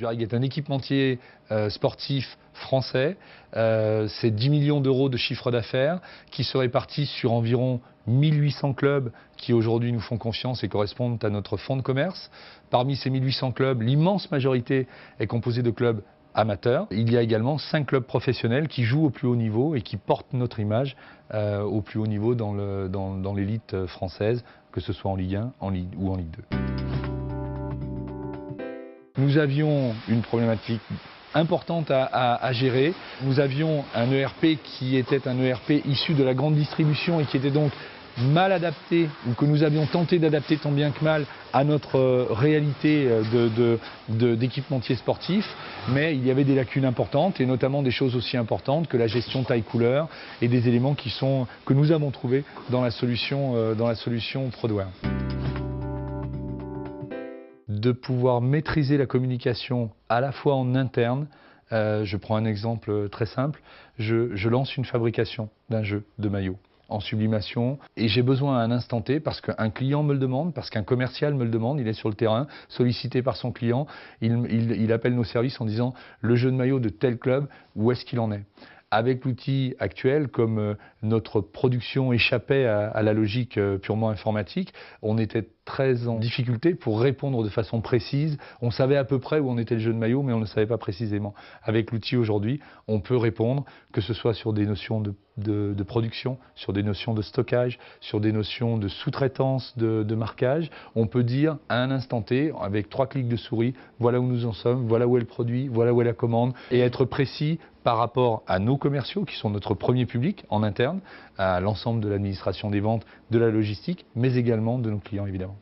Jurag est un équipementier sportif français. C'est 10 millions d'euros de chiffre d'affaires qui se répartissent sur environ 1800 clubs qui aujourd'hui nous font confiance et correspondent à notre fonds de commerce. Parmi ces 1800 clubs, l'immense majorité est composée de clubs amateurs. Il y a également 5 clubs professionnels qui jouent au plus haut niveau et qui portent notre image au plus haut niveau dans l'élite française, que ce soit en Ligue 1 ou en Ligue 2. Nous avions une problématique importante à gérer. Nous avions un ERP qui était un ERP issu de la grande distribution et qui était donc mal adapté, ou que nous avions tenté d'adapter tant bien que mal à notre réalité d'équipementier sportif, mais il y avait des lacunes importantes et notamment des choses aussi importantes que la gestion taille-couleur et des éléments que nous avons trouvés dans la solution Prodware. De pouvoir maîtriser la communication à la fois en interne, je prends un exemple très simple, je lance une fabrication d'un jeu de maillot en sublimation et j'ai besoin à un instant T, parce qu'un client me le demande, parce qu'un commercial me le demande, il est sur le terrain, sollicité par son client, il appelle nos services en disant le jeu de maillot de tel club, où est-ce qu'il en est ? Avec l'outil actuel, comme notre production échappait à la logique purement informatique, on était très en difficulté pour répondre de façon précise. On savait à peu près où en était le jeu de maillot, mais on ne savait pas précisément. Avec l'outil aujourd'hui, on peut répondre, que ce soit sur des notions de production, sur des notions de stockage, sur des notions de sous-traitance, de marquage. On peut dire à un instant T, avec 3 clics de souris, voilà où nous en sommes, voilà où est le produit, voilà où est la commande, et être précis par rapport à nos commerciaux, qui sont notre premier public en interne, à l'ensemble de l'administration des ventes, de la logistique, mais également de nos clients évidemment.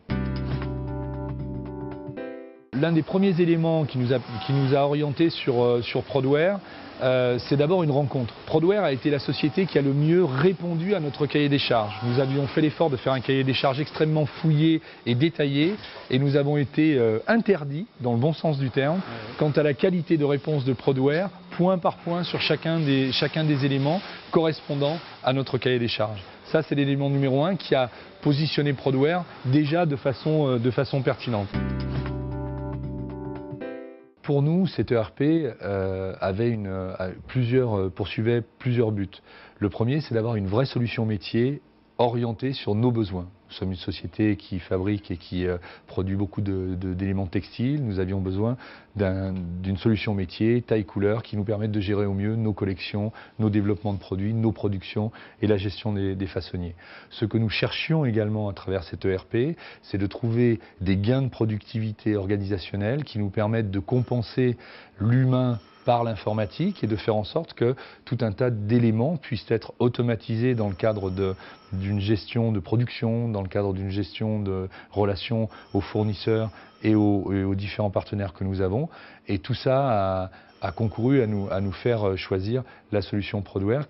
L'un des premiers éléments qui nous a orientés sur Prodware, c'est d'abord une rencontre. Prodware a été la société qui a le mieux répondu à notre cahier des charges. Nous avions fait l'effort de faire un cahier des charges extrêmement fouillé et détaillé, et nous avons été interdits, dans le bon sens du terme, quant à la qualité de réponse de Prodware, point par point sur chacun des éléments correspondant à notre cahier des charges. Ça, c'est l'élément numéro 1 qui a positionné Prodware déjà de façon pertinente. Pour nous, cet ERP poursuivait plusieurs buts. Le premier, c'est d'avoir une vraie solution métier orientée sur nos besoins. Nous sommes une société qui fabrique et qui produit beaucoup d'éléments textiles. Nous avions besoin d'une solution métier, taille-couleur, qui nous permette de gérer au mieux nos collections, nos développements de produits, nos productions et la gestion des façonniers. Ce que nous cherchions également à travers cet ERP, c'est de trouver des gains de productivité organisationnelle qui nous permettent de compenser l'humain par l'informatique et de faire en sorte que tout un tas d'éléments puissent être automatisés dans le cadre d'une gestion de production, dans le cadre d'une gestion de relations aux fournisseurs et aux différents partenaires que nous avons. Et tout ça a concouru à nous faire choisir la solution Prodware.